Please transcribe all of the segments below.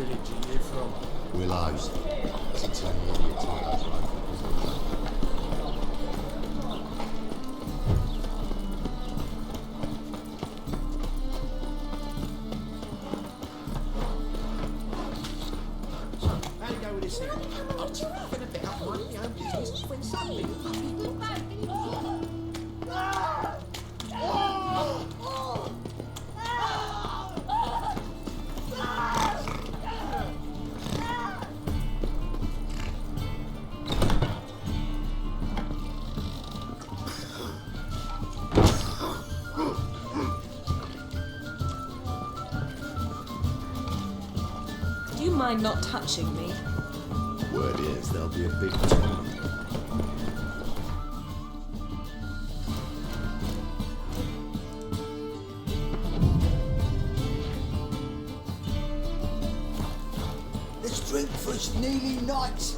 village are you from? Willows. It's a tiny idiot told us right. So, how you go with this thing? I'm just having a bit up my own business when suddenly Do you mind not touching me? Word is there'll be a big tournament. Let's drink for it's nearly night.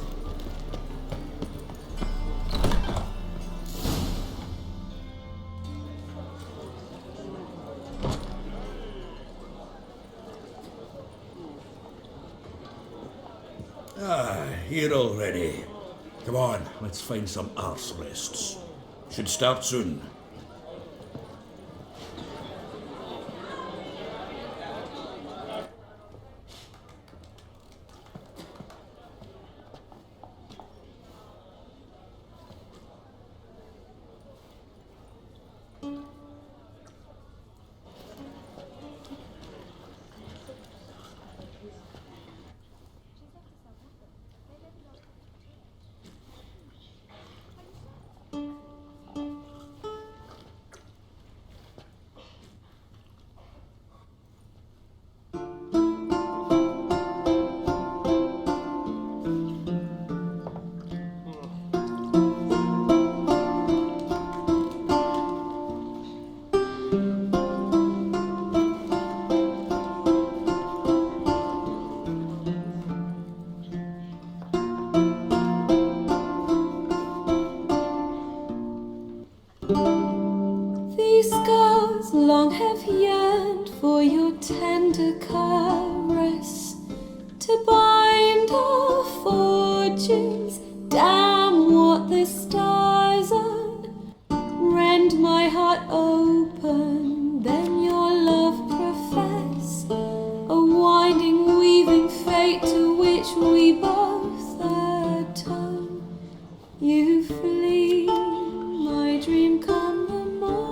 Here already. Come on, let's find some arse rests. Should start soon. These scars long have yearned for your tender caress, to bind our fortunes. Damn what the stars own. Rend my heart open, then your love profess, a winding, weaving fate to which we both atone. You flee, my dream come the morning.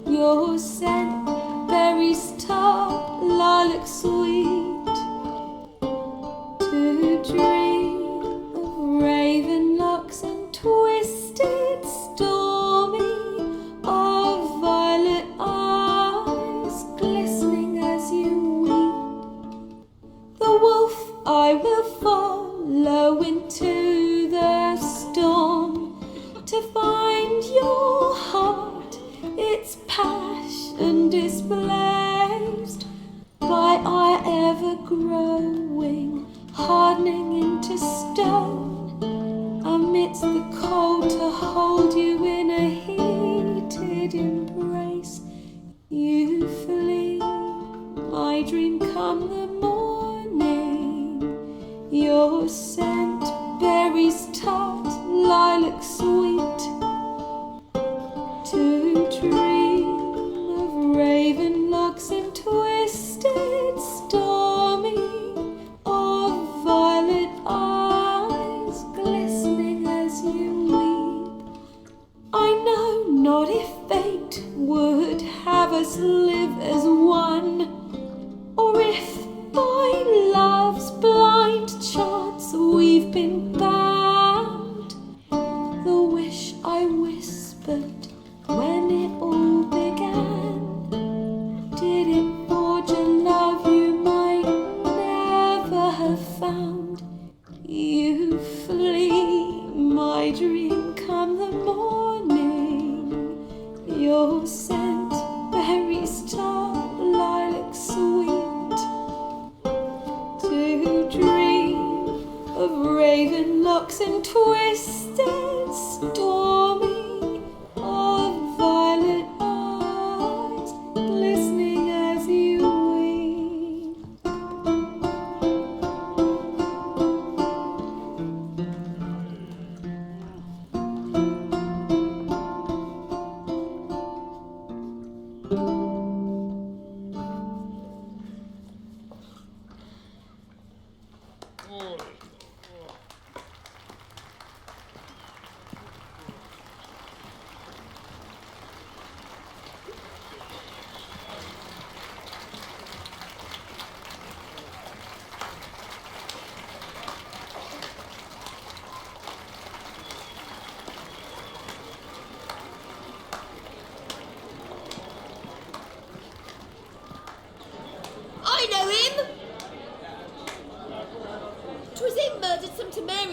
Your scent, berries tart, lilac sweet. To dream of raven locks and twisted stormy, of violet eyes glistening as you weep. The wolf I will follow into the storm, to find your heart, its passion displaced by our ever-growing, hardening into stone, amidst the cold to hold you in a heated embrace. You flee, my dream come the morning. Your scent, berries tart, lilac sweet. To dream of raven locks and twisted stormy, of violet eyes glistening as you weep. I know not if fate would have us live as one, or if by love's blind chance we've been bound. The wish I whispered when it all began, did it forge a love you might never have found? You flee, my dream come the morning. Your scent, berries tart, lilac sweet. To dream of raven locks and twisted stormy, of violet eyes glistening as you weep.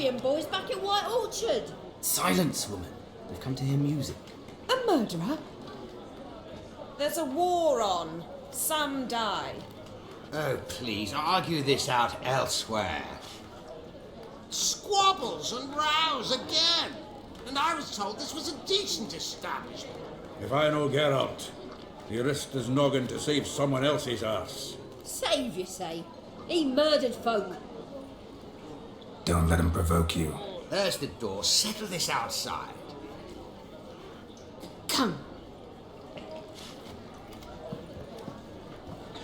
Syrian boys back at White Orchard. Silence, woman. We've come to hear music. A murderer? There's a war on. Some die. Oh, please, argue this out elsewhere. Squabbles and rows again. And I was told this was a decent establishment. If I know Geralt, he risked his noggin to save someone else's arse. Save, you say? He murdered folk. Don't let him provoke you. There's the door. Settle this outside. Come.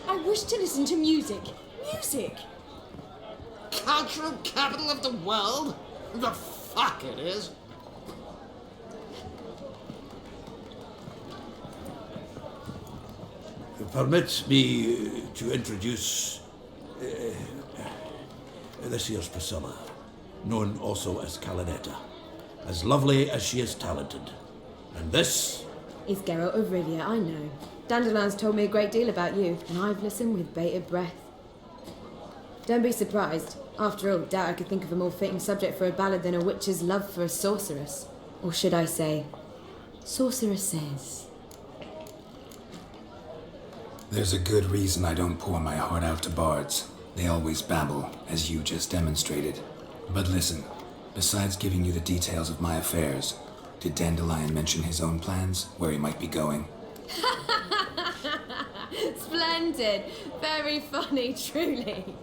I wish to listen to music. Music? Cultural capital of the world? The fuck it is. Permit me to introduce this here's Priscilla, known also as Calinetta, as lovely as she is talented. And this Is Geralt of Rivia, I know. Dandelion's told me a great deal about you, and I've listened with bated breath. Don't be surprised. After all, doubt I could think of a more fitting subject for a ballad than a witch's love for a sorceress. Or should I say, sorceresses. There's a good reason I don't pour my heart out to bards. They always babble, as you just demonstrated. But listen, besides giving you the details of my affairs, did Dandelion mention his own plans, where he might be going? Splendid. Very funny, truly.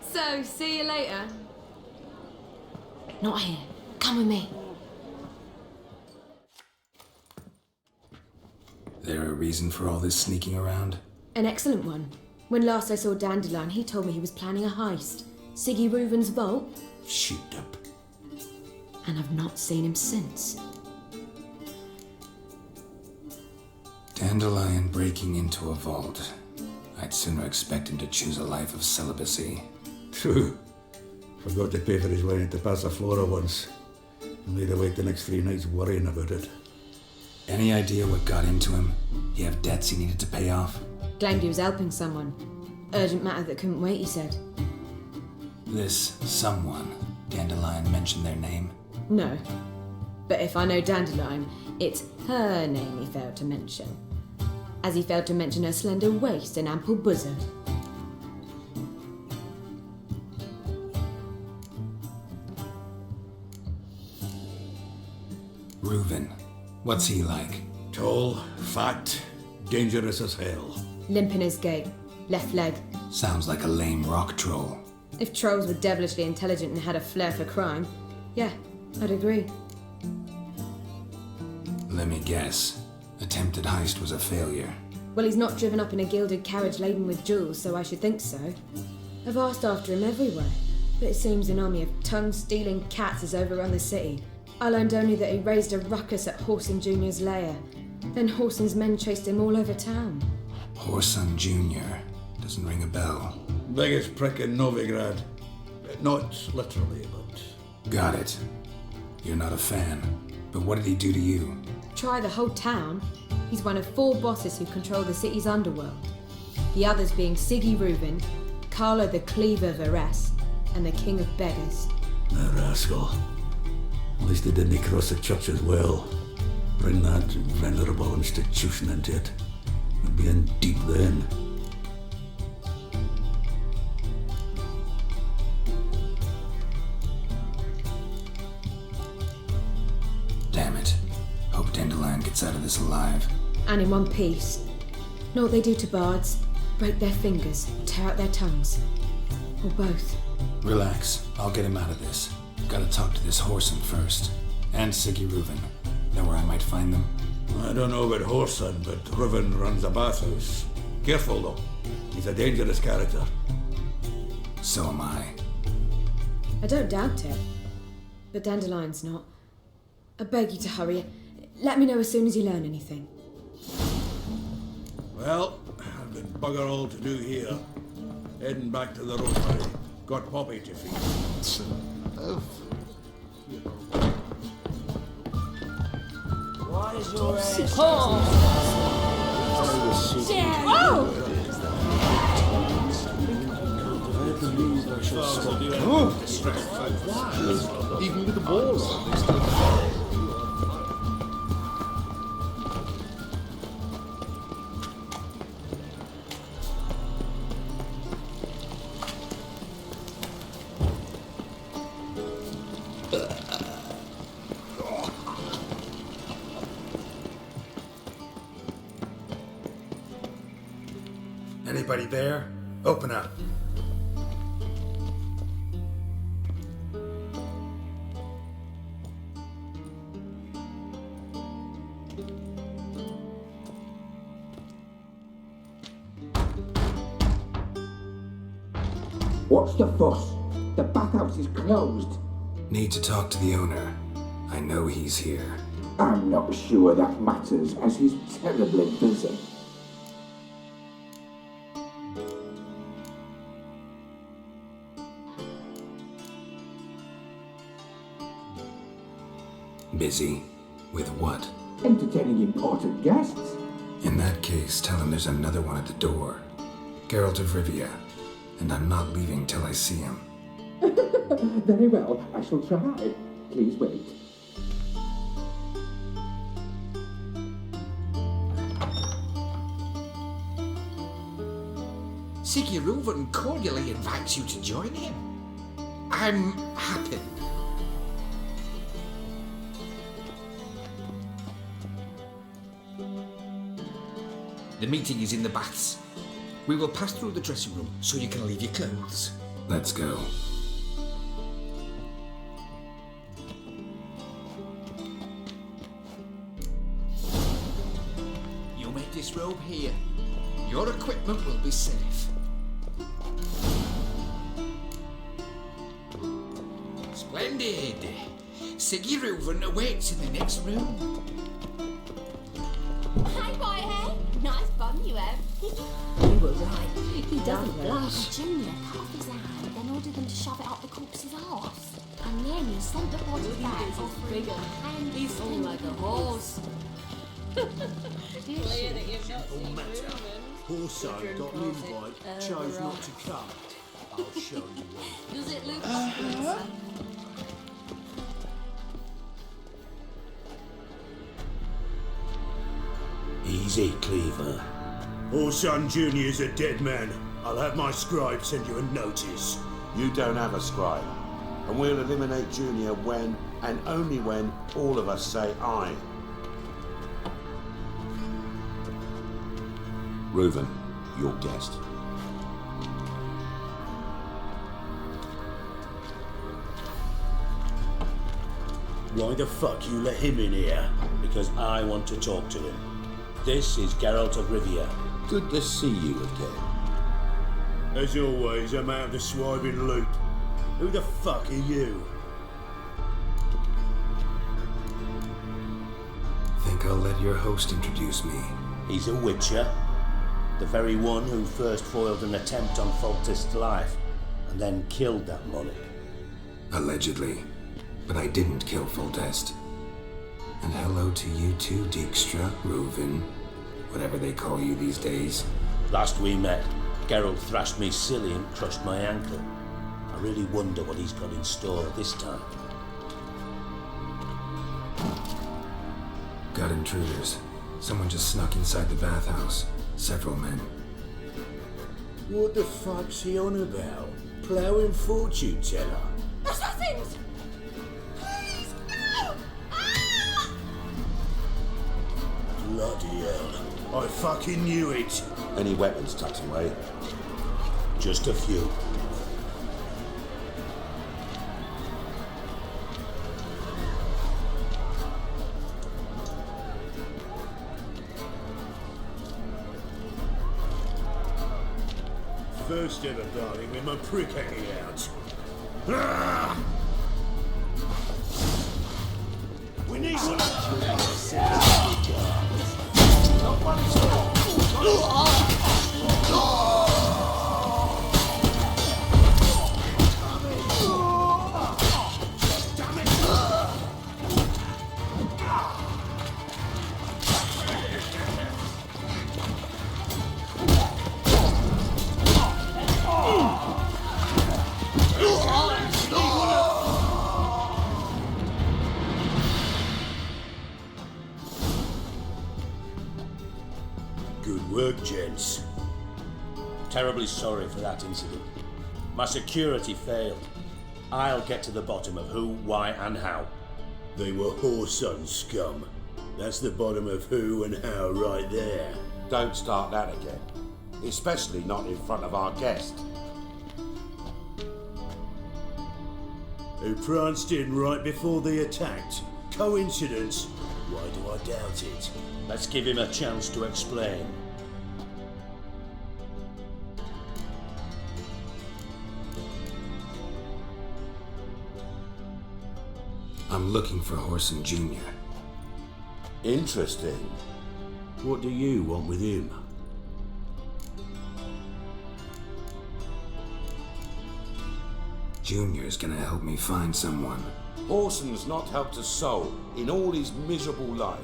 So, see you later. Not here. Come with me. There a reason for all this sneaking around? An excellent one. When last I saw Dandelion, he told me he was planning a heist. Siggy Reuven's vault, sheet up. and I've not seen him since. Dandelion breaking into a vault. I'd sooner expect him to choose a life of celibacy. True. Forgot to pay for his wine at the Passaflora once. And laid awake the next 3 nights worrying about it. Any idea what got into him? He have debts he needed to pay off? Claimed he was helping someone. Urgent matter that couldn't wait, he said. This someone, Dandelion mentioned their name? No. But if I know Dandelion, it's her name he failed to mention. As he failed to mention her slender waist and ample bosom. Reuven. What's he like? Tall, fat, dangerous as hell. Limp in his gait. Left leg. Sounds like a lame rock troll. If trolls were devilishly intelligent and had a flair for crime, yeah, I'd agree. Let me guess. Attempted heist was a failure. Well, he's not driven up in a gilded carriage laden with jewels, so I should think so. I've asked after him everywhere, but it seems an army of tongue-stealing cats has overrun the city. I learned only that he raised a ruckus at Horson Jr.'s lair. Then Horson's men chased him all over town. Horson Jr. Doesn't ring a bell. Biggest prick in Novigrad. Not literally, but... Got it. You're not a fan. But what did he do to you? Try the whole town. He's one of 4 bosses who control the city's underworld. The others being Siggy Reuven, Carlo the Cleaver Varese, and the King of Beggars. A rascal. At least he didn't cross the church as well. Bring that venerable institution into it. We'd be in deep then. Damn it. Hope Dandelion gets out of this alive. And in one piece. Know what they do to bards? Break their fingers, tear out their tongues. Or both. Relax. I'll get him out of this. Gotta talk to this Horson first. And Siggy Reuven. Know where I might find them? I don't know about Horson, but Reuven runs a bathhouse. Careful though. He's a dangerous character. So am I. I don't doubt it. But Dandelion's not. I beg you to hurry. Let me know as soon as you learn anything. Well, I've got bugger all to do here. Heading back to the roastery. Got Poppy to feed. Why is your ass... Oh! stretched both ways. Even with the wall on, they still Anybody there? Open up. What's the fuss? The bathhouse is closed. Need to talk to the owner. I know he's here. I'm not sure that matters, as he's terribly busy. Busy? With what? Entertaining important guests. In that case, tell him there's another one at the door. Geralt of Rivia. And I'm not leaving till I see him. Very well, I shall try. Please wait. Siggy Reuven cordially invites you to join him. I'm happy. The meeting is in the baths. We will pass through the dressing room so you can leave your clothes. Let's go. You make this robe here. Your equipment will be safe. Splendid. Siggy Reuven awaits in the next room. Hi, Whitehead. Nice bum you have. You were right. He doesn't blush. Junior cut off his hand, then ordered them to shove it up the corpse's arse. And then he sent the body back offering bigger. hand. He's all like a horse. Clear that you've not seen Reuven. Also got an invite, chose not to come. I'll show you one. Does it look Easy, Cleaver. Orson Jr.'s a dead man. I'll have my scribe send you a notice. You don't have a scribe. And we'll eliminate Junior when, and only when, all of us say aye. Reuven, your guest. Why the fuck you let him in here? Because I want to talk to him. This is Geralt of Rivia. Good to see you again. As always, I'm out of the swiping loop. Who the fuck are you? Think I'll let your host introduce me. He's a witcher. The very one who first foiled an attempt on Foltest's life, and then killed that monarch. Allegedly. But I didn't kill Foltest. And hello to you too, Dijkstra, Reuven, whatever they call you these days. Last we met, Geralt thrashed me silly and crushed my ankle. I really wonder what he's got in store this time. Got intruders. Someone just snuck inside the bathhouse. Several men. What the fuck's he on about? Ploughing fortune teller? Assassins! Please, no! Ah! Bloody hell. I fucking knew it. Any weapons tucked away? Just a few. First ever, darling, with my prick hanging out. Ah! We need some. Idiots. Terribly sorry for that incident. My security failed. I'll get to the bottom of who, why, and how. They were Whoreson scum. That's the bottom of who and how right there. Don't start that again. Especially not in front of our guest. Who pranced in right before they attacked. Coincidence? Why do I doubt it? Let's give him a chance to explain. I'm looking for Whoreson Jr. Interesting. What do you want with him? Junior's gonna help me find someone. Whoreson's not helped a soul in all his miserable life.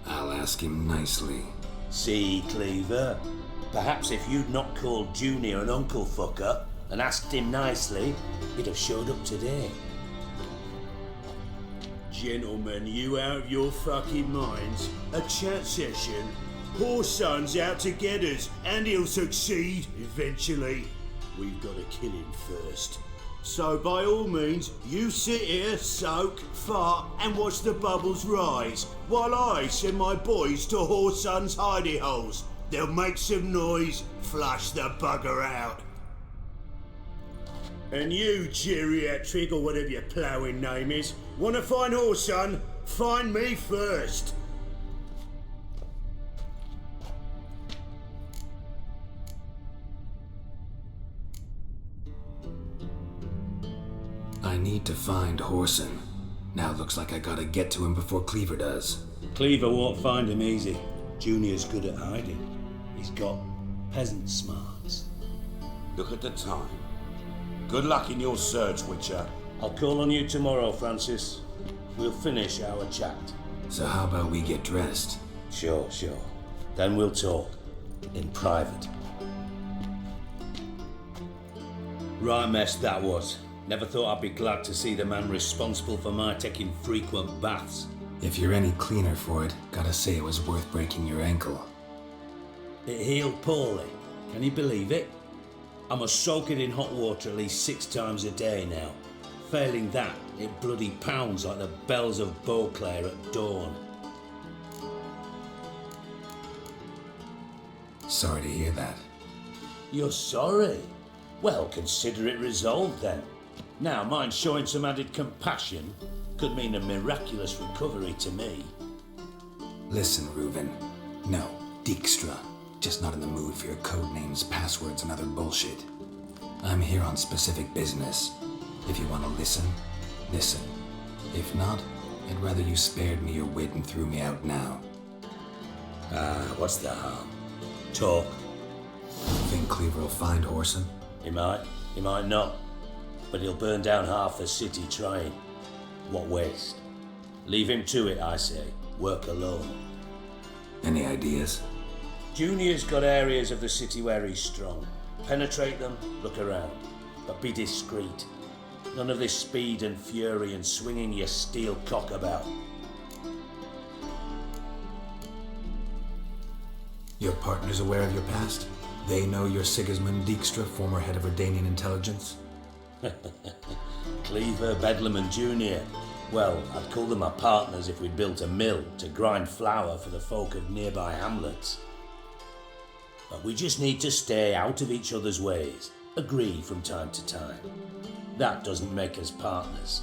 I'll ask him nicely. See, Cleaver? Perhaps if you'd not called Junior an uncle fucker and asked him nicely, he'd have showed up today. Gentlemen, you out of your fucking minds? A chat session? Whoreson's out to get us, and he'll succeed eventually. We've got to kill him first. So by all means, you sit here, soak, fart, and watch the bubbles rise, while I send my boys to Whoreson's hidey holes. They'll make some noise, flush the bugger out. And you, geriatric, or whatever your ploughing name is, want to find Whoreson? Find me first. I need to find Whoreson. Now it looks like I gotta get to him before Cleaver does. Cleaver won't find him easy. Junior's good at hiding. He's got peasant smarts. Look at the time. Good luck in your search, Witcher. I'll call on you tomorrow, Francis. We'll finish our chat. So how about we get dressed? Sure. Then we'll talk. In private. Right mess that was. Never thought I'd be glad to see the man responsible for my taking frequent baths. If you're any cleaner for it, gotta say it was worth breaking your ankle. It healed poorly. Can you believe it? I must soak it in hot water at least 6 times a day now. Failing that, it bloody pounds like the bells of Beauclair at dawn. Sorry to hear that. You're sorry? Well, consider it resolved then. Now, mind showing some added compassion could mean a miraculous recovery to me. Listen, Reuven. No, Dijkstra. Just not in the mood for your code names, passwords, and other bullshit. I'm here on specific business. If you want to listen, listen. If not, I'd rather you spared me your wit and threw me out now. What's the harm? Talk. Think Cleaver will find Whoreson? He might not. But he'll burn down half the city trying. What waste? Leave him to it, I say. Work alone. Any ideas? Junior's got areas of the city where he's strong. Penetrate them, look around. But be discreet. None of this speed and fury and swinging your steel cock about. Your partner's aware of your past? They know you're Sigismund Dijkstra, former head of Redanian intelligence? Cleaver, Bedlam and Junior. Well, I'd call them my partners if we'd built a mill to grind flour for the folk of nearby hamlets. But we just need to stay out of each other's ways, agree from time to time. That doesn't make us partners.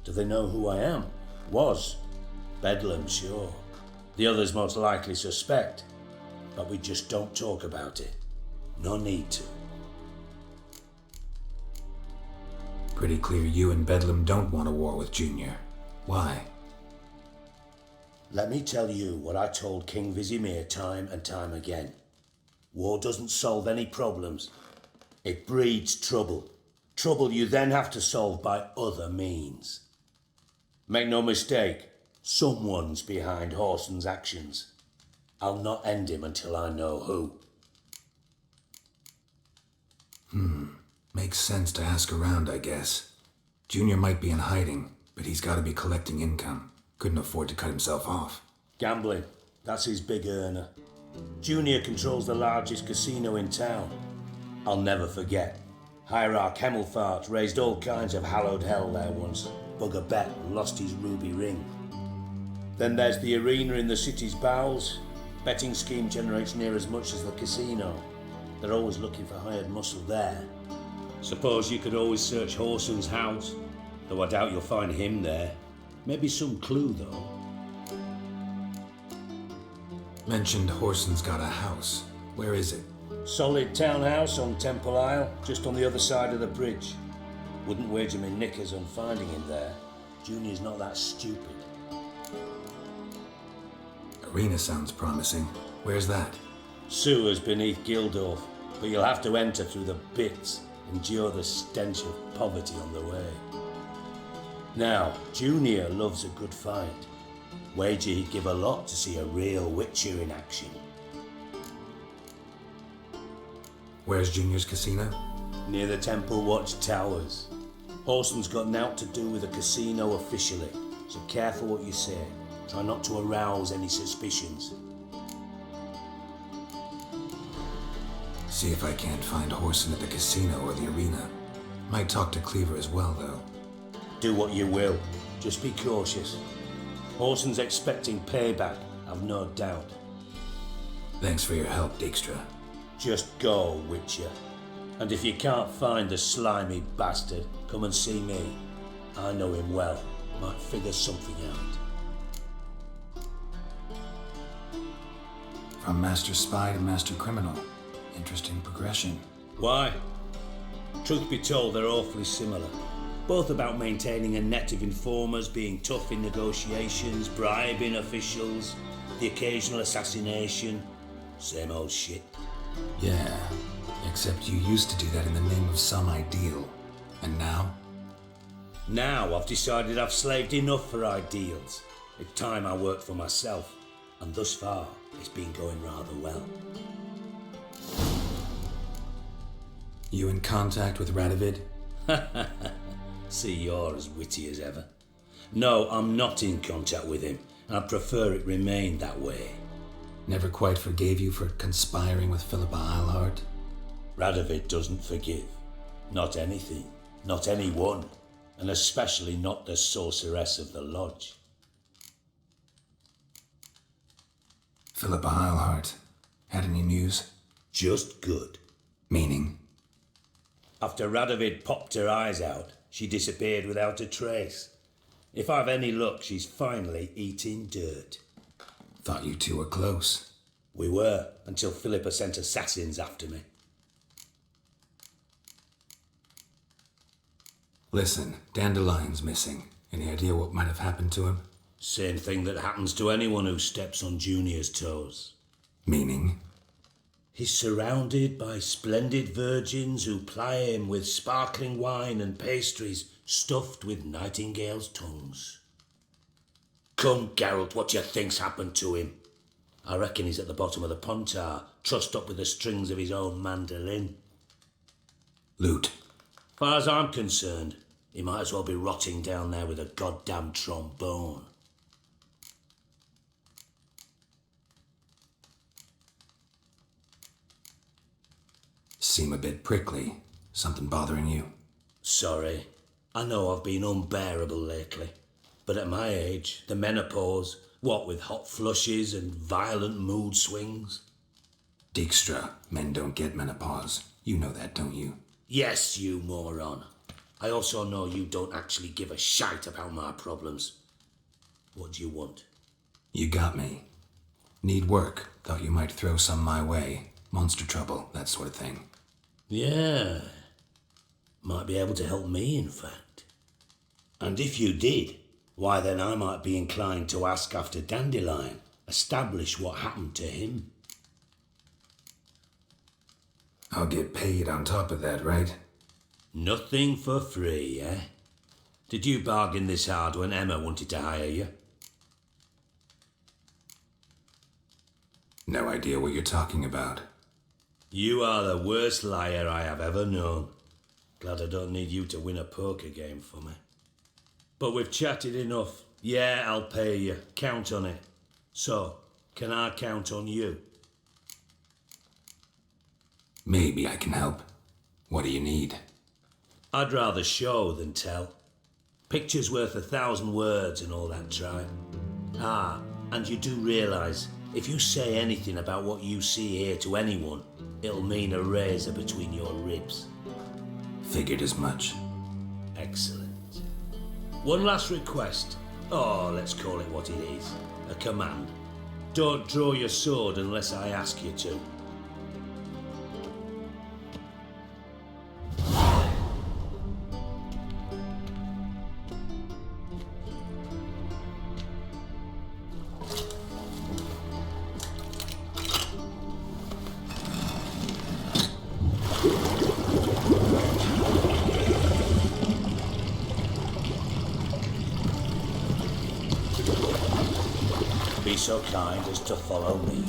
Do they know who I am? Was. Bedlam, sure. The others most likely suspect, but we just don't talk about it. No need to. Pretty clear you and Bedlam don't want a war with Junior. Why? Let me tell you what I told King Vizimir time and time again. War doesn't solve any problems. It breeds trouble. Trouble you then have to solve by other means. Make no mistake, someone's behind Whoreson's actions. I'll not end him until I know who. Makes sense to ask around, I guess. Junior might be in hiding, but he's gotta be collecting income. Couldn't afford to cut himself off. Gambling, that's his big earner. Junior controls the largest casino in town. I'll never forget. Hierarch Hemmelfart raised all kinds of hallowed hell there once. Bugger bet and lost his ruby ring. Then there's the arena in the city's bowels. Betting scheme generates near as much as the casino. They're always looking for hired muscle there. Suppose you could always search Horson's house, though I doubt you'll find him there. Maybe some clue, though. Mentioned Horson's got a house. Where is it? Solid townhouse on Temple Isle, just on the other side of the bridge. Wouldn't wager me knickers on finding him there. Junior's not that stupid. Arena sounds promising. Where's that? Sewers beneath Gildorf, but you'll have to enter through the bits, endure the stench of poverty on the way. Now, Junior loves a good fight. Wager he'd give a lot to see a real Witcher in action. Where's Junior's casino? Near the Temple Watch Towers. Horson's got naught to do with the casino officially, so careful what you say. Try not to arouse any suspicions. See if I can't find Horson at the casino or the arena. Might talk to Cleaver as well, though. Do what you will. Just be cautious. Horson's expecting payback, I've no doubt. Thanks for your help, Dijkstra. Just go, Witcher. And if you can't find the slimy bastard, come and see me. I know him well. Might figure something out. From Master Spy to Master Criminal. Interesting progression. Why? Truth be told, they're awfully similar. Both about maintaining a net of informers, being tough in negotiations, bribing officials, the occasional assassination. Same old shit. Yeah, except you used to do that in the name of some ideal. And now? Now I've decided I've slaved enough for ideals. It's time I worked for myself. And thus far, it's been going rather well. You in contact with Radovid? See, you're as witty as ever. No, I'm not in contact with him. I'd prefer it remained that way. Never quite forgave you for conspiring with Philippa Eilhart? Radovid doesn't forgive. Not anything. Not anyone. And especially not the sorceress of the lodge. Philippa Eilhart. Had any news? Just good. Meaning? After Radovid popped her eyes out, she disappeared without a trace. If I've any luck, she's finally eating dirt. Thought you two were close. We were, until Philippa sent assassins after me. Listen, Dandelion's missing. Any idea what might have happened to him? Same thing that happens to anyone who steps on Junior's toes. Meaning? He's surrounded by splendid virgins who ply him with sparkling wine and pastries stuffed with nightingales' tongues. Come, Geralt, what do you think's happened to him? I reckon he's at the bottom of the Pontar, trussed up with the strings of his own mandolin. Loot. Far as I'm concerned, he might as well be rotting down there with a goddamn trombone. Seem a bit prickly. Something bothering you? Sorry. I know I've been unbearable lately. But at my age, the menopause, what with hot flushes and violent mood swings. Dijkstra, men don't get menopause. You know that, don't you? Yes, you moron. I also know you don't actually give a shite about my problems. What do you want? You got me. Need work. Thought you might throw some my way. Monster trouble, that sort of thing. Yeah. Might be able to help me, in fact. And if you did, why then I might be inclined to ask after Dandelion, establish what happened to him. I'll get paid on top of that, right? Nothing for free, eh? Did you bargain this hard when Emma wanted to hire you? No idea what you're talking about. You are the worst liar I have ever known. Glad I don't need you to win a poker game for me. But we've chatted enough. Yeah, I'll pay you. Count on it. So, can I count on you? Maybe I can help. What do you need? I'd rather show than tell. Picture's worth 1,000 words and all that tripe. Ah, and you do realise, if you say anything about what you see here to anyone, it'll mean a razor between your ribs. Figured as much. Excellent. One last request. Oh, let's call it what it is. A command. Don't draw your sword unless I ask you to. Be so kind as to follow me.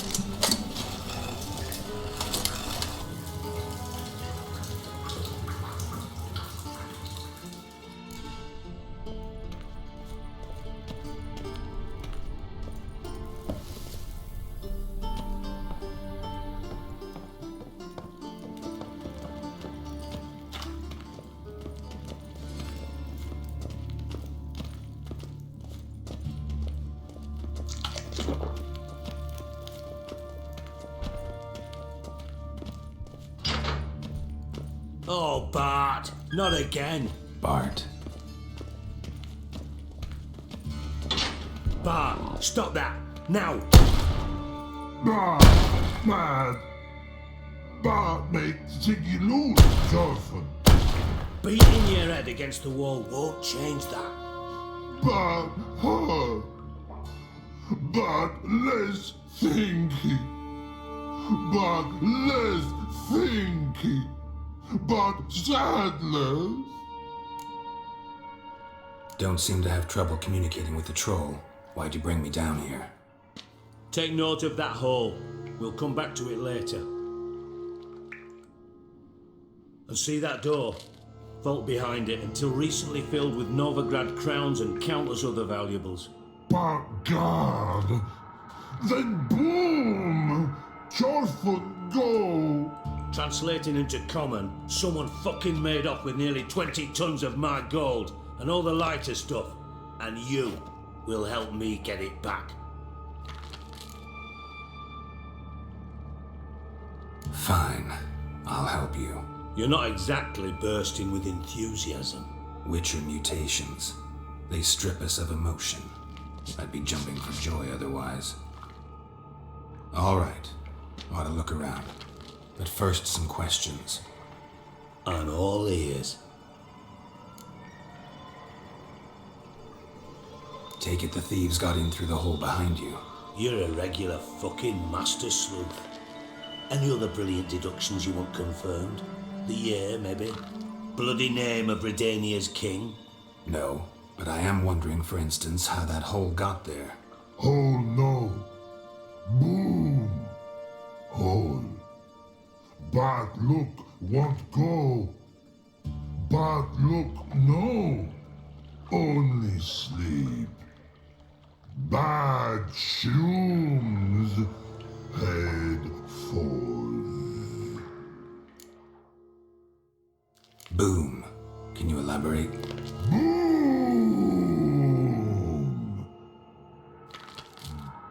Oh, Bart, not again. Bart. Bart, stop that, now. Bart makes Ziggy lose, Jorfin. Beating your head against the wall won't change that. Bart hurt. Bart less thinky. Bart less thinky. But sadness. Don't seem to have trouble communicating with the troll. Why'd you bring me down here? Take note of that hole. We'll come back to it later. And see that door? Vault behind it, until recently filled with Novigrad crowns and countless other valuables. But God, then boom! Jorfin go! Translating into common, someone fucking made off with nearly 20 tons of my gold and all the lighter stuff. And you will help me get it back. Fine. I'll help you. You're not exactly bursting with enthusiasm. Witcher mutations. They strip us of emotion. I'd be jumping for joy otherwise. All right. Ought to look around. But first, some questions. I'm all ears. Take it the thieves got in through the hole behind you. You're a regular fucking master sleuth. Any other brilliant deductions you want confirmed? The year, maybe? Bloody name of Redania's king? No, but I am wondering, for instance, how that hole got there. Hole no. Boom. Hole. But look, won't go. But look, no. Only sleep. Bad shoes. Head falls. Boom. Can you elaborate? Boom.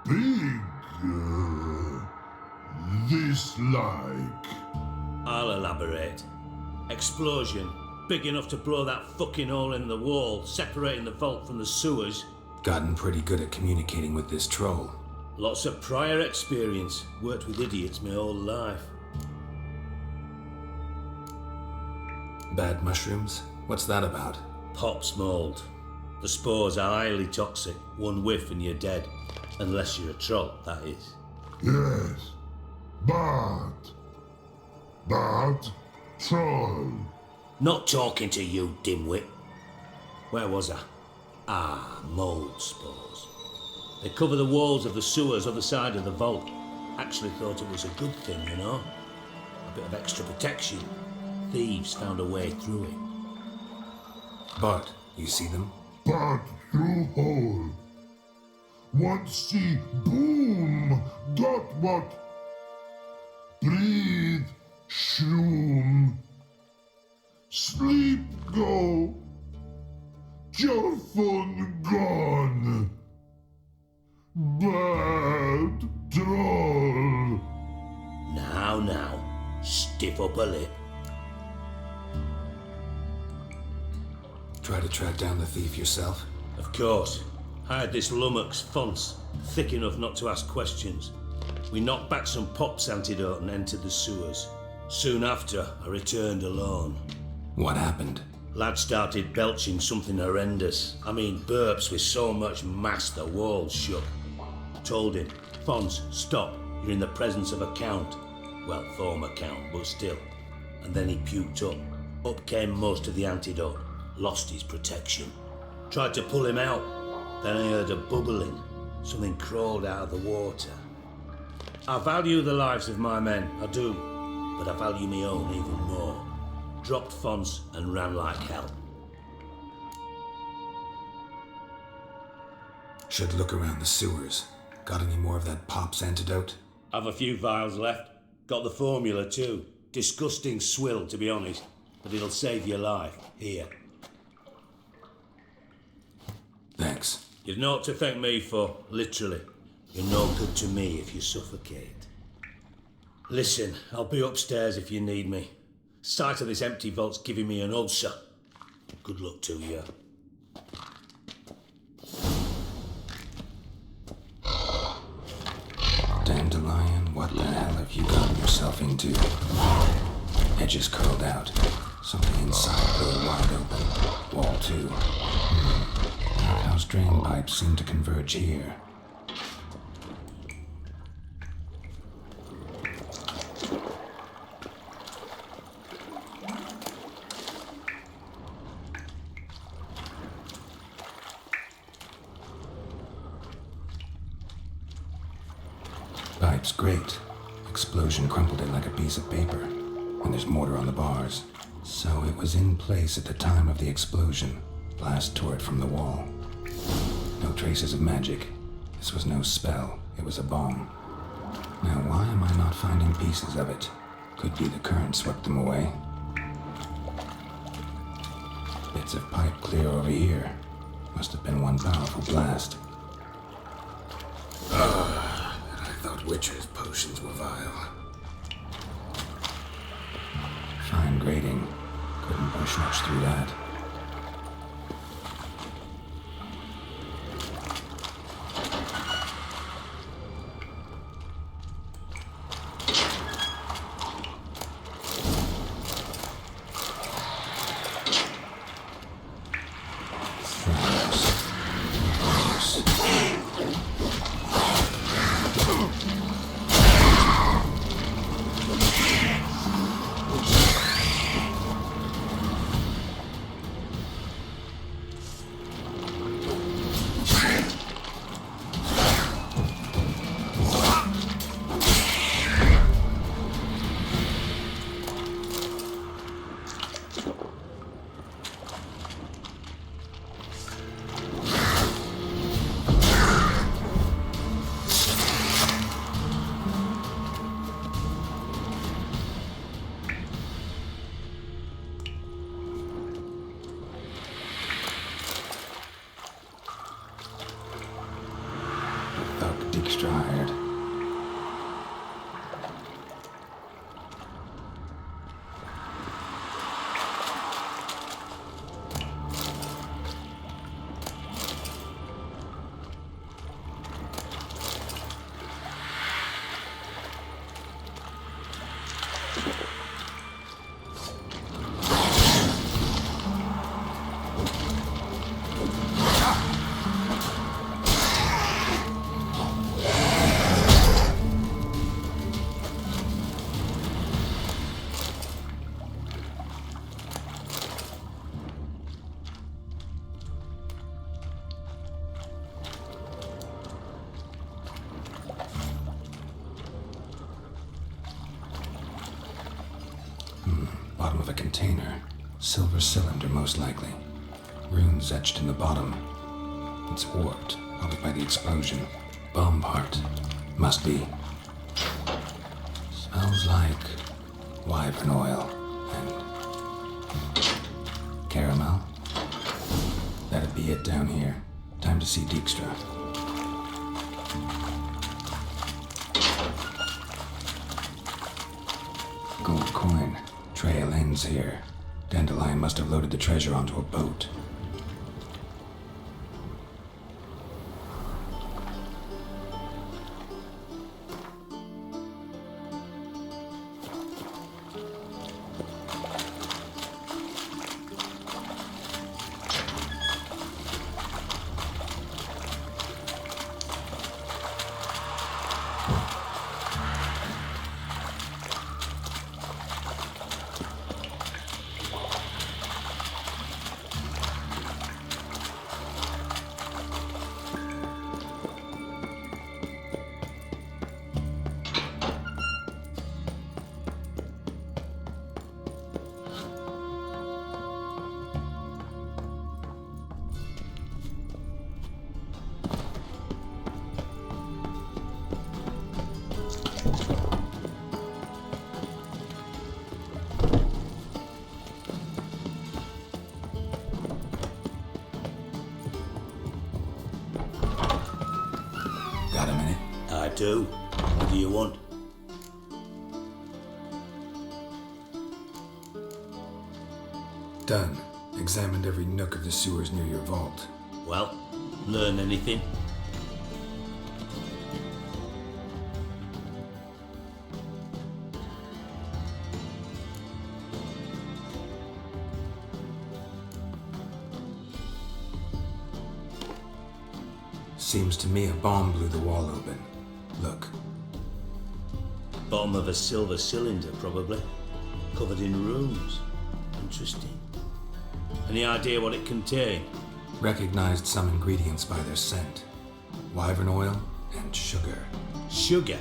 Big. This like. I'll elaborate. Explosion. Big enough to blow that fucking hole in the wall, separating the vault from the sewers. Gotten pretty good at communicating with this troll. Lots of prior experience. Worked with idiots my whole life. Bad mushrooms? What's that about? Pops mold. The spores are highly toxic. One whiff and you're dead. Unless you're a troll, that is. Yes. But troll. Not talking to you, dimwit. Where was I? Ah, mold spores. They cover the walls of the sewers other side of the vault. Actually thought it was a good thing, you know? A bit of extra protection. Thieves found a way through it. But, you see them? But through hole. Once see boom. Got what? Breathe. shroom. Sleep go. Your fun gone. Bad troll. Now, stiff up a lip. Try to track down the thief yourself? Of course. I had this lummox, Fonce, thick enough not to ask questions. We knocked back some Pop's antidote and entered the sewers. Soon after, I returned alone. What happened? Lad started belching something horrendous. I mean, burps with so much mass the walls shook. Told him, Fonce, stop. You're in the presence of a count. Well, former count, but still. And then he puked up. Up came most of the antidote. Lost his protection. Tried to pull him out. Then I heard a bubbling. Something crawled out of the water. I value the lives of my men, I do. But I value my own even more. Dropped Fonce and ran like hell. Should look around the sewers. Got any more of that Pop's antidote? I've a few vials left. Got the formula too. Disgusting swill, to be honest. But it'll save your life. Here. Thanks. You've naught to thank me for, literally. You're no good to me if you suffocate. Listen, I'll be upstairs if you need me. Sight of this empty vault's giving me an ulcer. Good luck to you. Dandelion, what the hell have you gotten yourself into? Edges curled out. Something inside blew wide open. Wall too. Outhouse drain pipes seem to converge here. Pipe's great. Explosion crumpled it like a piece of paper. And there's mortar on the bars. So it was in place at the time of the explosion. Blast tore it from the wall. No traces of magic. This was no spell. It was a bomb. Now why am I not finding pieces of it? Could be the current swept them away. Bits of pipe clear over here. Must have been one powerful blast. I thought Witcher's potions were vile. Fine grading. Couldn't push much through that. Extrahired. Bottom of a container. Silver cylinder, most likely. Runes etched in the bottom. It's warped, probably by the explosion. Bomb part. Must be. Smells like Wyvern oil, and caramel. That'd be it down here. Time to see Dijkstra. Gold coin. Trail ends here. Dandelion must have loaded the treasure onto a boat. Got a minute? I do. What do you want? Done. Examined every nook of the sewers near your vault. Well, learn anything? Seems to me a bomb blew the wall open. Look. Bottom of a silver cylinder, probably. Covered in runes. Interesting. Any idea what it contained? Recognized some ingredients by their scent. Wyvern oil and sugar. Sugar?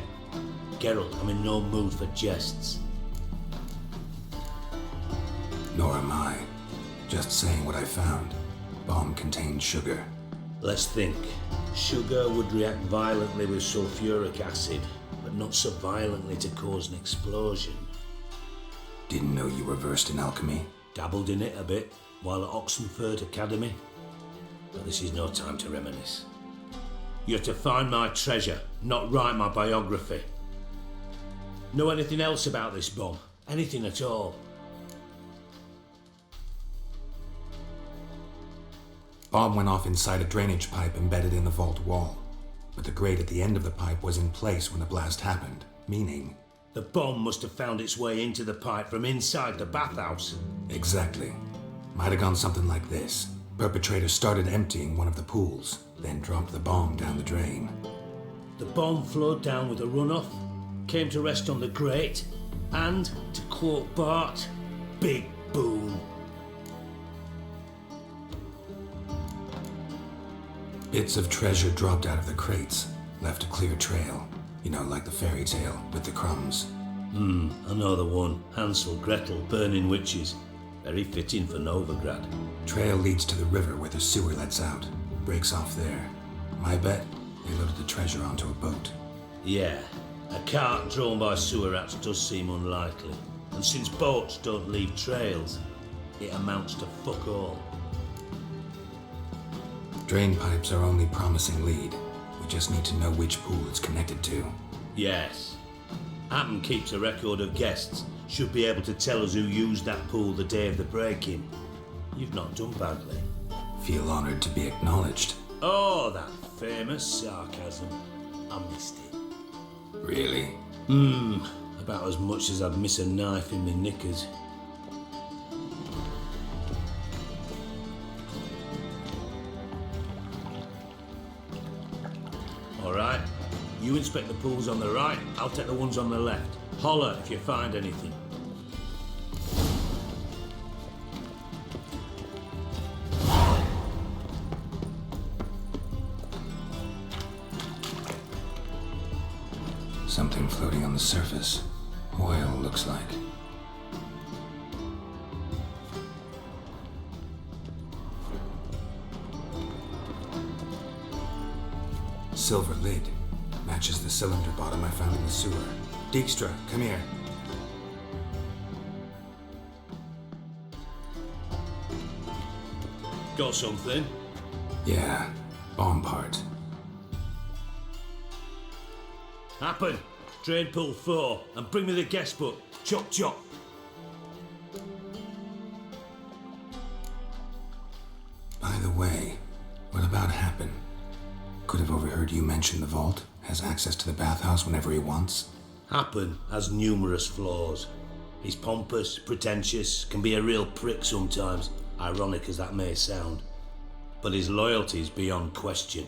Geralt, I'm in no mood for jests. Nor am I. Just saying what I found. Bomb contained sugar. Let's think. Sugar would react violently with sulfuric acid, but not so violently to cause an explosion. Didn't know you were versed in alchemy. Dabbled in it a bit while at Oxenford Academy. But this is no time to reminisce. You're to find my treasure, not write my biography. Know anything else about this bomb? Anything at all? Bomb went off inside a drainage pipe embedded in the vault wall. But the grate at the end of the pipe was in place when the blast happened, meaning... The bomb must have found its way into the pipe from inside the bathhouse. Exactly. Might have gone something like this. Perpetrator started emptying one of the pools, then dropped the bomb down the drain. The bomb flowed down with a runoff, came to rest on the grate, and, to quote Bart, big boom. Bits of treasure dropped out of the crates, left a clear trail. You know, like the fairy tale with the crumbs. I know the one. Hansel, Gretel, burning witches. Very fitting for Novigrad. Trail leads to the river where the sewer lets out. Breaks off there. My bet, they loaded the treasure onto a boat. Yeah, a cart drawn by sewer rats does seem unlikely. And since boats don't leave trails, it amounts to fuck all. Drain pipes are only promising lead. We just need to know which pool it's connected to. Yes. Hammond keeps a record of guests. Should be able to tell us who used that pool the day of the break-in. You've not done badly. Feel honored to be acknowledged. Oh, that famous sarcasm. I missed it. Really? About as much as I'd miss a knife in my knickers. Alright, you inspect the pools on the right, I'll take the ones on the left. Holler if you find anything. Something floating on the surface. Oil, looks like. Silver lid. Matches the cylinder bottom I found in the sewer. Dijkstra, come here. Got something? Yeah, bomb part. Happen. Drain pool 4 and bring me the guest book. Chop chop. By the way, what about Happen? Could have overheard you mention the vault. Has access to the bathhouse whenever he wants. Happen has numerous flaws. He's pompous, pretentious, can be a real prick sometimes, ironic as that may sound. But his loyalty's beyond question.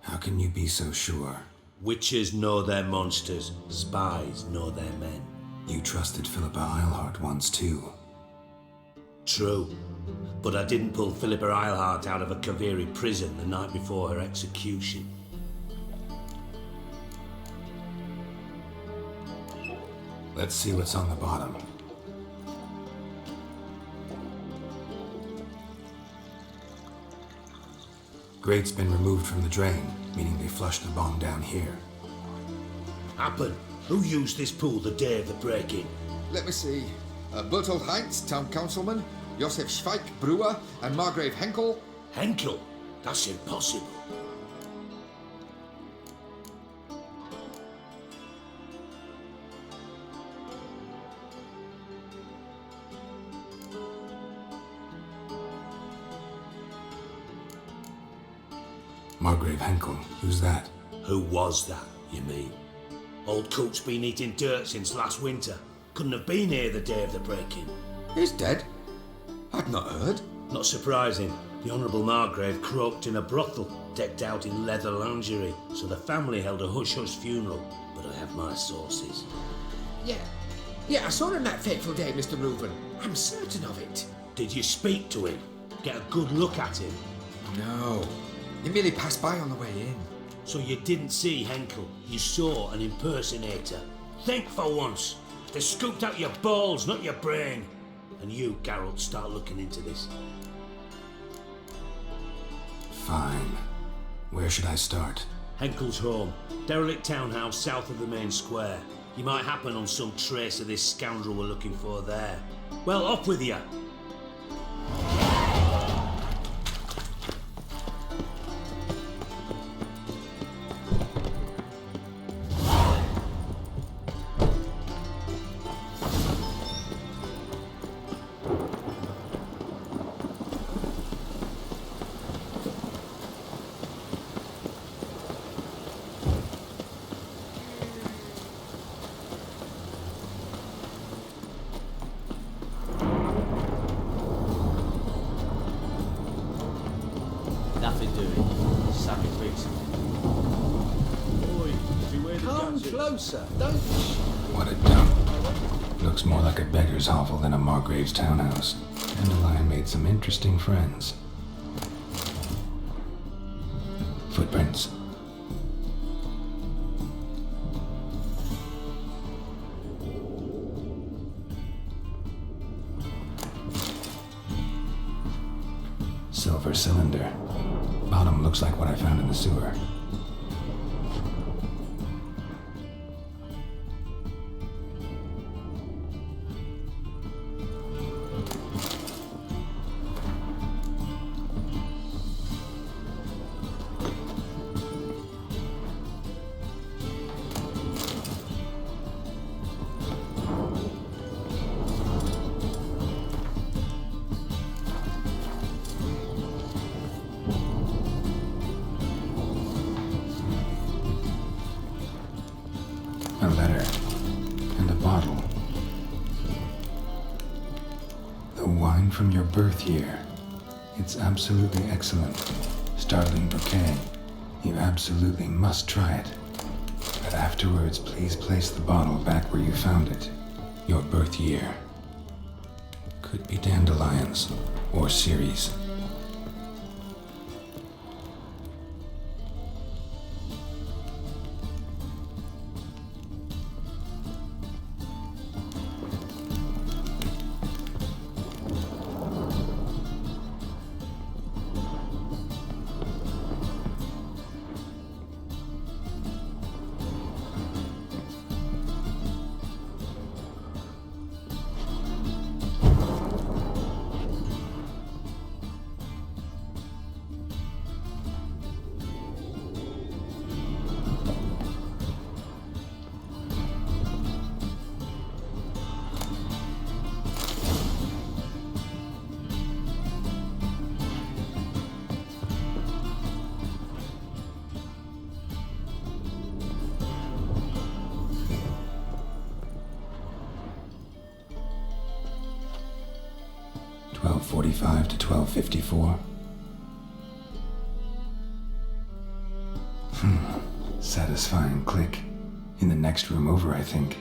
How can you be so sure? Witches know their monsters, spies know their men. You trusted Philippa Eilhart once too. True. But I didn't pull Philippa Eilhart out of a Kaviri prison the night before her execution. Let's see what's on the bottom. Grate's been removed from the drain, meaning they flushed the bomb down here. Happen. Who used this pool the day of the break-in? Let me see. Bertolt Heinz, town councilman, Josef Schweik, brewer, and Margrave Henkel. Henkel? That's impossible. Margrave Henkel, who's that? Who was that, you mean? Old Coot's been eating dirt since last winter. Couldn't have been here the day of the break-in. He's dead? I'd not heard. Not surprising. The Honourable Margrave croaked in a brothel, decked out in leather lingerie, so the family held a hush-hush funeral. But I have my sources. Yeah, I saw him that fateful day, Mr. Reuben. I'm certain of it. Did you speak to him? Get a good look at him? No. He merely passed by on the way in. So you didn't see Henkel, you saw an impersonator. Think for once. They scooped out your balls, not your brain. And you, Geralt, start looking into this. Fine. Where should I start? Henkel's home. Derelict townhouse south of the main square. You might happen on some trace of this scoundrel we're looking for there. Well, up with you. Nothing doing. Sucking twigs. Come closer, don't... What a dump. Looks more like a beggar's hovel than a Margrave's townhouse. Dandelion made some interesting friends. Footprints. Silver cylinder. Bottom looks like what I found in the sewer. A letter. And a bottle. The wine from your birth year. It's absolutely excellent. Startling bouquet. You absolutely must try it. But afterwards, please place the bottle back where you found it. Your birth year. Could be dandelions. Or Ceres. 1245 to 1254. Satisfying click. In the next room over, I think.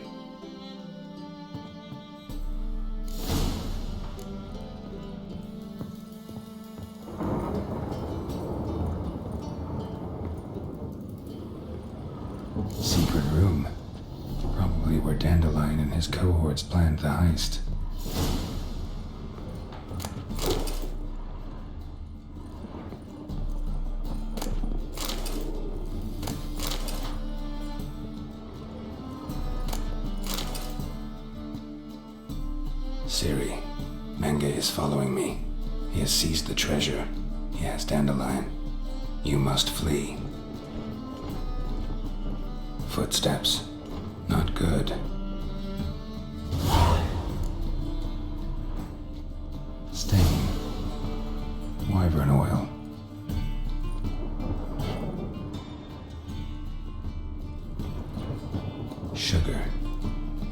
Secret room. Probably where Dandelion and his cohorts planned the heist. Ciri, Menge is following me. He has seized the treasure. He has Dandelion. You must flee. Footsteps. Not good. Stain. Wyvern oil. Sugar.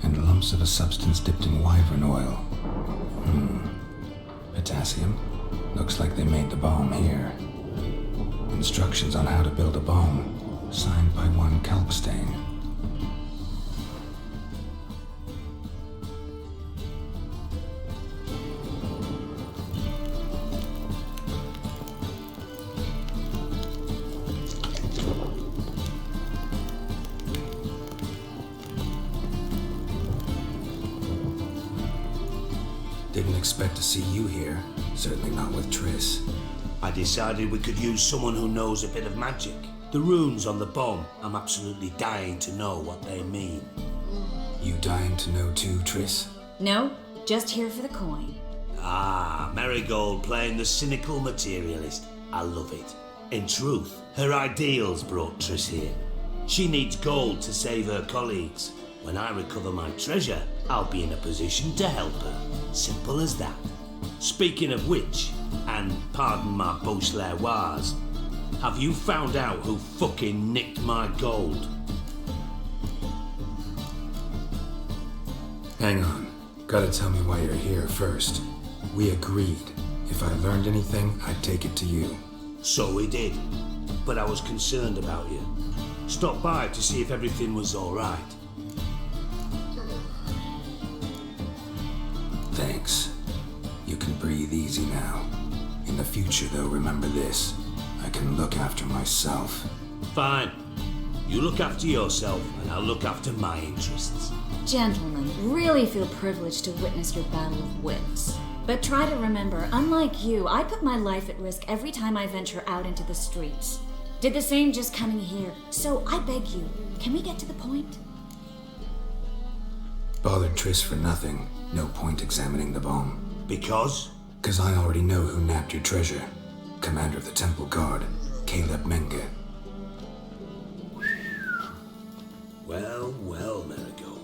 And lumps of a substance dipped in wyvern oil. Potassium? Looks like they made the bomb here. Instructions on how to build a bomb. Signed by one Kalkstein. Didn't expect to see you here. Certainly not with Triss. I decided we could use someone who knows a bit of magic. The runes on the bomb, I'm absolutely dying to know what they mean. You dying to know too, Triss? No, just here for the coin. Ah, Marigold playing the cynical materialist. I love it. In truth, her ideals brought Triss here. She needs gold to save her colleagues. When I recover my treasure, I'll be in a position to help her. Simple as that. Speaking of which, and pardon my Beauclervoise, have you found out who fucking nicked my gold? Hang on. Gotta tell me why you're here first. We agreed. If I learned anything, I'd take it to you. So we did. But I was concerned about you. Stopped by to see if everything was alright. Thanks. You can breathe easy now. In the future, though, remember this. I can look after myself. Fine. You look after yourself, and I'll look after my interests. Gentlemen, really feel privileged to witness your battle of wits. But try to remember, unlike you, I put my life at risk every time I venture out into the streets. Did the same just coming here. So I beg you, can we get to the point? Bothered Triss for nothing. No point examining the bomb. Because? 'Cause I already know who nabbed your treasure. Commander of the Temple Guard, Caleb Menge. Well, well, Marigold.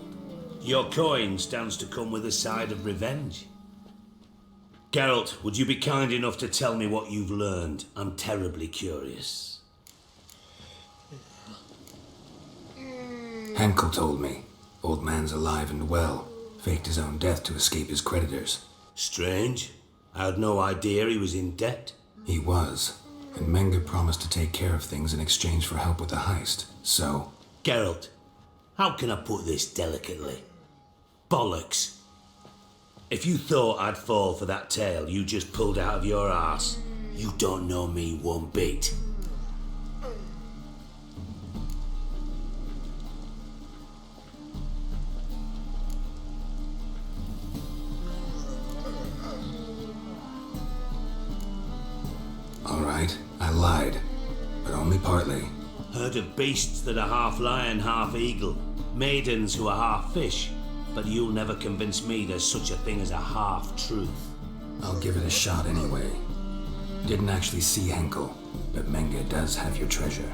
Your coin stands to come with a side of revenge. Geralt, would you be kind enough to tell me what you've learned? I'm terribly curious. Henkel told me. Old man's alive and well. Faked his own death to escape his creditors. Strange. I had no idea he was in debt. He was. And Menge promised to take care of things in exchange for help with the heist. So... Geralt, how can I put this delicately? Bollocks. If you thought I'd fall for that tale you just pulled out of your arse, you don't know me one bit. All right, I lied. But only partly. Heard of beasts that are half lion, half eagle. Maidens who are half fish. But you'll never convince me there's such a thing as a half-truth. I'll give it a shot anyway. Didn't actually see Henkel, but Menge does have your treasure.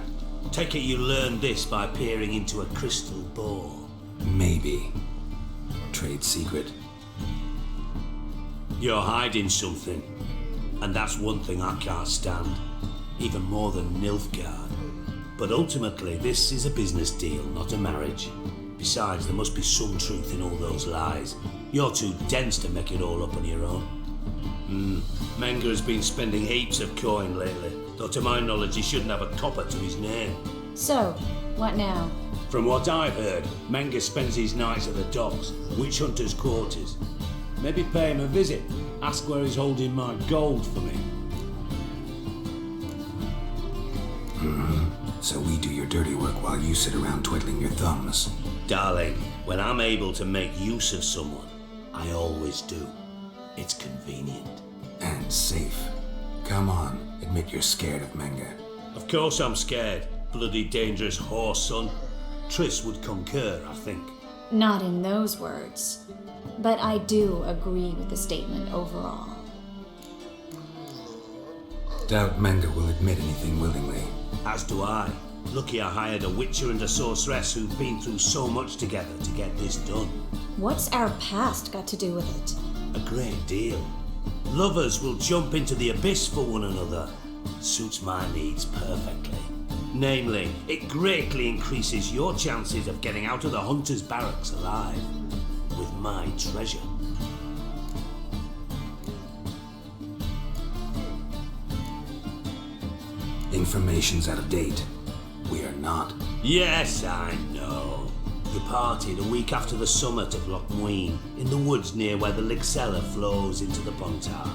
Take it you learned this by peering into a crystal ball. Maybe. Trade secret. You're hiding something. And that's one thing I can't stand. Even more than Nilfgaard. But ultimately, this is a business deal, not a marriage. Besides, there must be some truth in all those lies. You're too dense to make it all up on your own. Menga has been spending heaps of coin lately, though to my knowledge he shouldn't have a copper to his name. So, what now? From what I've heard, Menga spends his nights at the docks, witch hunters' quarters. Maybe pay him a visit, ask where he's holding my gold for me. So we do your dirty work while you sit around twiddling your thumbs. Darling, when I'm able to make use of someone, I always do. It's convenient. And safe. Come on, admit you're scared of Menga. Of course I'm scared. Bloody dangerous horse, son. Triss would concur, I think. Not in those words. But I do agree with the statement overall. Doubt Menga will admit anything willingly. As do I. Lucky I hired a witcher and a sorceress who've been through so much together to get this done. What's our past got to do with it? A great deal. Lovers will jump into the abyss for one another. Suits my needs perfectly. Namely, it greatly increases your chances of getting out of the hunter's barracks alive. With my treasure. Information's out of date. We are not. Yes, I know. You parted a week after the summit of Loch Muine, in the woods near where the Lixella flows into the Pontar.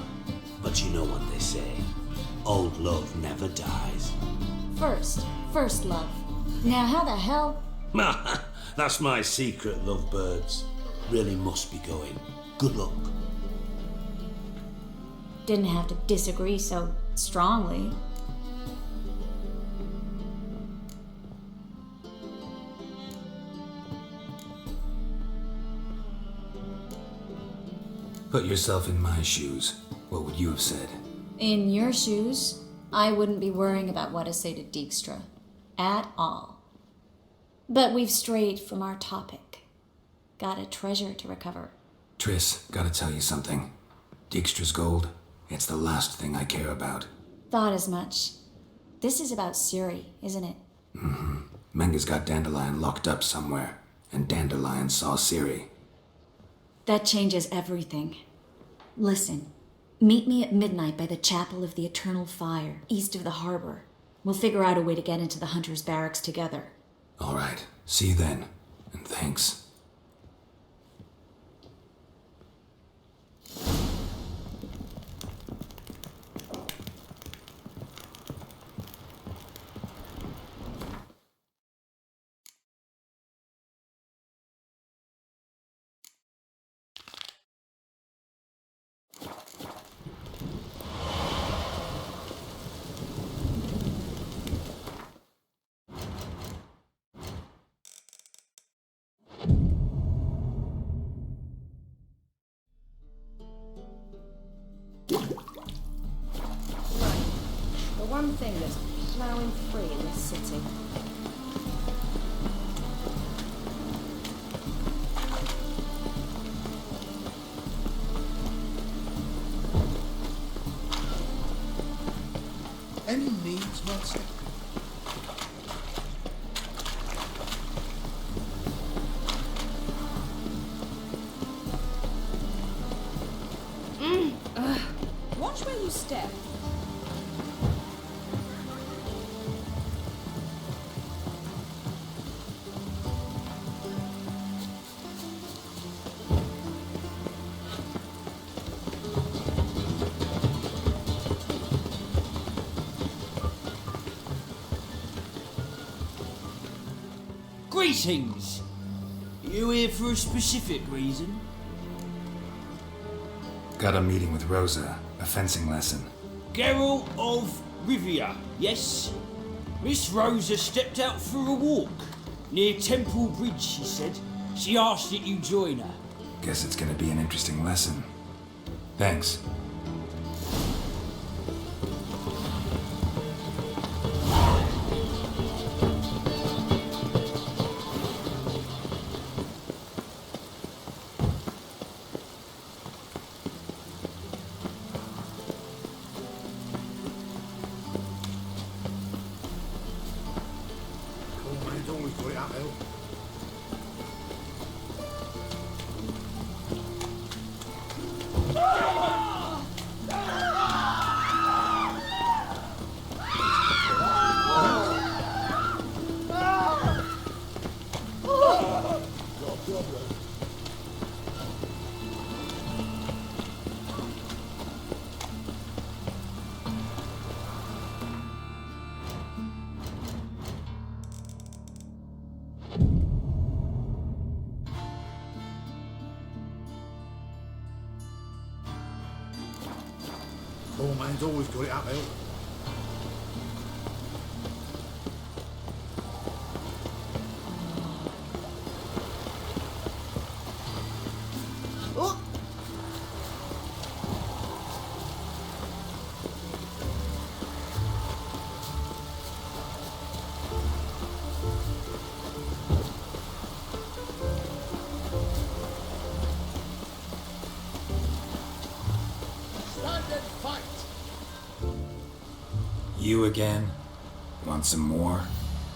But you know what they say. Old love never dies. First love. Now how the hell? That's my secret, lovebirds. Really must be going. Good luck. Didn't have to disagree so strongly. Put yourself in my shoes. What would you have said? In your shoes, I wouldn't be worrying about what to say to Dijkstra. At all. But we've strayed from our topic. Got a treasure to recover. Triss, gotta tell you something. Dijkstra's gold, it's the last thing I care about. Thought as much. This is about Ciri, isn't it? Menga's got Dandelion locked up somewhere, and Dandelion saw Ciri. That changes everything. Listen, meet me at midnight by the Chapel of the Eternal Fire, east of the harbor. We'll figure out a way to get into the Hunter's Barracks together. All right, see you then, and thanks. One thing that's plowing free in this city. Any needs, master? Watch where you step. Greetings! You here for a specific reason? Got a meeting with Rosa, a fencing lesson. Geralt of Rivia, yes? Miss Rosa stepped out for a walk. Near Temple Bridge, she said. She asked that you join her. Guess it's gonna be an interesting lesson. Thanks. Poor man's always got it uphill. Oh! Stand and fight! You again? Want some more?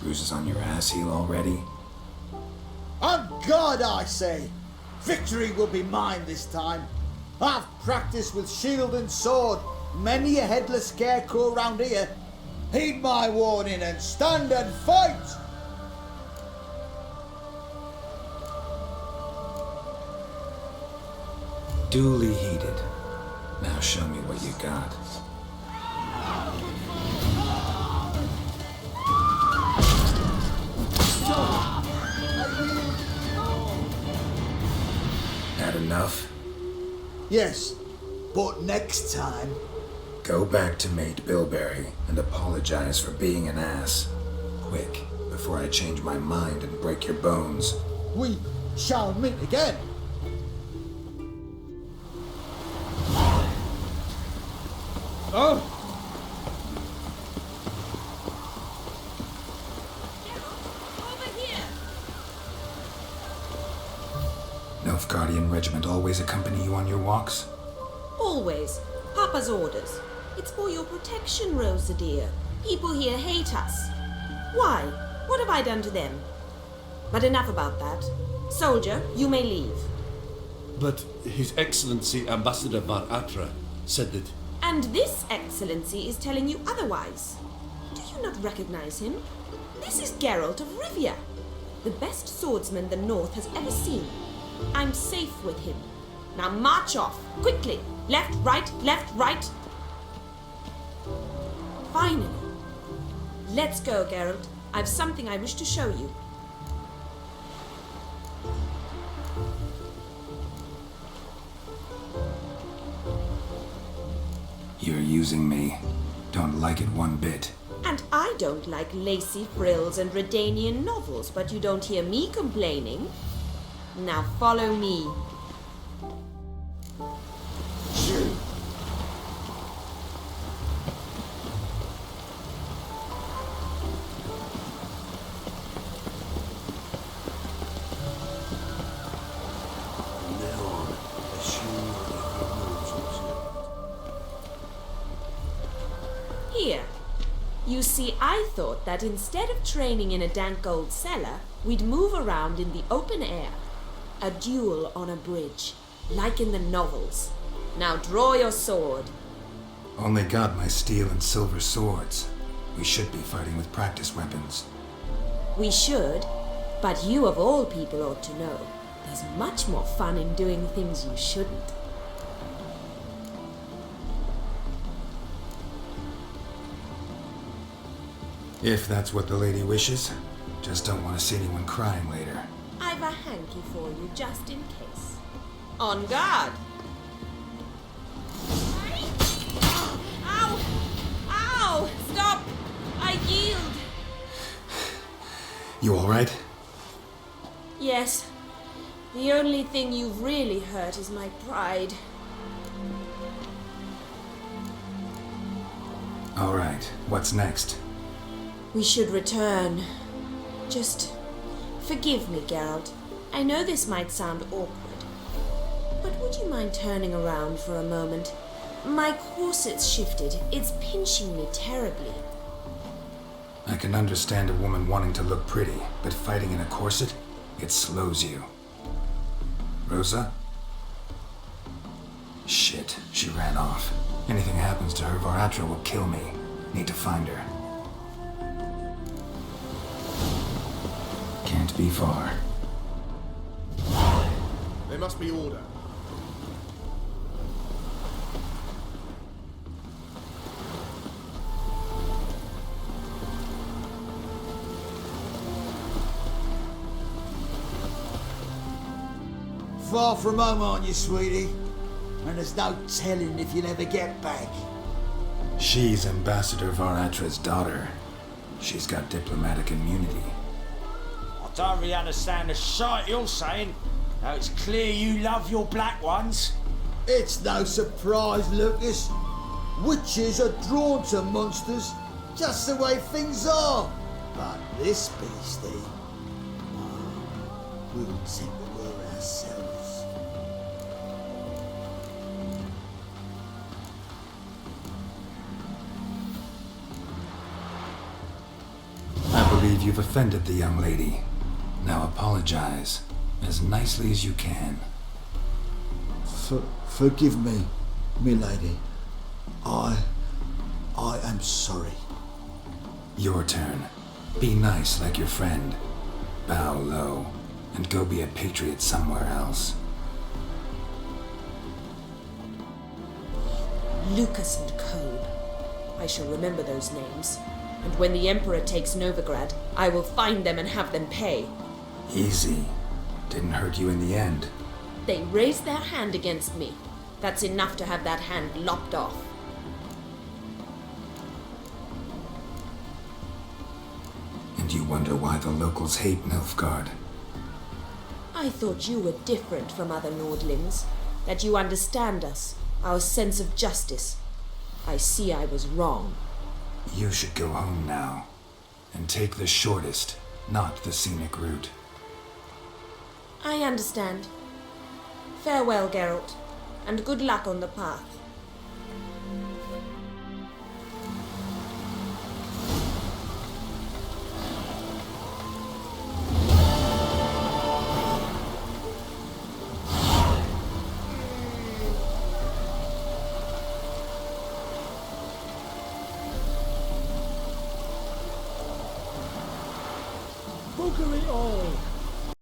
Bruises on your ass heel already? On God, I say! Victory will be mine this time. I've practiced with shield and sword. Many a headless scarecrow round here. Heed my warning and stand and fight! Duly heeded. Now show me what you got. Had enough? Yes, but next time... Go back to Mate Bilberry and apologize for being an ass. Quick, before I change my mind and break your bones. We shall meet again. Oh! Nilfgaardian regiment always accompany you on your walks? Always. Papa's orders. It's for your protection, Rosa dear. People here hate us. Why? What have I done to them? But enough about that. Soldier, you may leave. But His Excellency Ambassador Var Atra said that... And this excellency is telling you otherwise. Do you not recognize him? This is Geralt of Rivia, the best swordsman the North has ever seen. I'm safe with him. Now march off, quickly! Left, right, left, right! Finally. Let's go, Geralt. I've something I wish to show you. You're using me. Don't like it one bit. And I don't like lacy frills and Redanian novels, but you don't hear me complaining. Now follow me. Here. You see, I thought that instead of training in a dank old cellar, we'd move around in the open air. A duel on a bridge, like in the novels. Now draw your sword. Only got my steel and silver swords. We should be fighting with practice weapons. We should, but you of all people ought to know. There's much more fun in doing things you shouldn't. If that's what the lady wishes. Just don't want to see anyone crying later. I've a hanky for you, just in case. On guard! Ow! Ow! Stop! I yield! You alright? Yes. The only thing you've really hurt is my pride. Alright, what's next? We should return. Just forgive me, Geralt. I know this might sound awkward, but would you mind turning around for a moment? My corset's shifted. It's pinching me terribly. I can understand a woman wanting to look pretty, but fighting in a corset, it slows you. Rosa? Shit, she ran off. Anything happens to her, Var Atra will kill me. Need to find her. Can't be far. There must be order. Far from home, aren't you, sweetie? And there's no telling if you'll ever get back. She's Ambassador Varatra's daughter. She's got diplomatic immunity. I don't really understand the shite you're saying. Now it's clear you love your black ones. It's no surprise, Lucas. Witches are drawn to monsters, just the way things are. But this beastie, we'll take the world ourselves. I believe you've offended the young lady. Now apologize as nicely as you can. Forgive me, milady. I am sorry. Your turn. Be nice like your friend. Bow low and go be a patriot somewhere else. Lucas and Cobe. I shall remember those names. And when the Emperor takes Novigrad, I will find them and have them pay. Easy. Didn't hurt you in the end. They raised their hand against me. That's enough to have that hand lopped off. And you wonder why the locals hate Nilfgaard. I thought you were different from other Nordlings. That you understand us, our sense of justice. I see I was wrong. You should go home now. And take the shortest, not the scenic route. I understand. Farewell, Geralt, and good luck on the path. Bugger it all!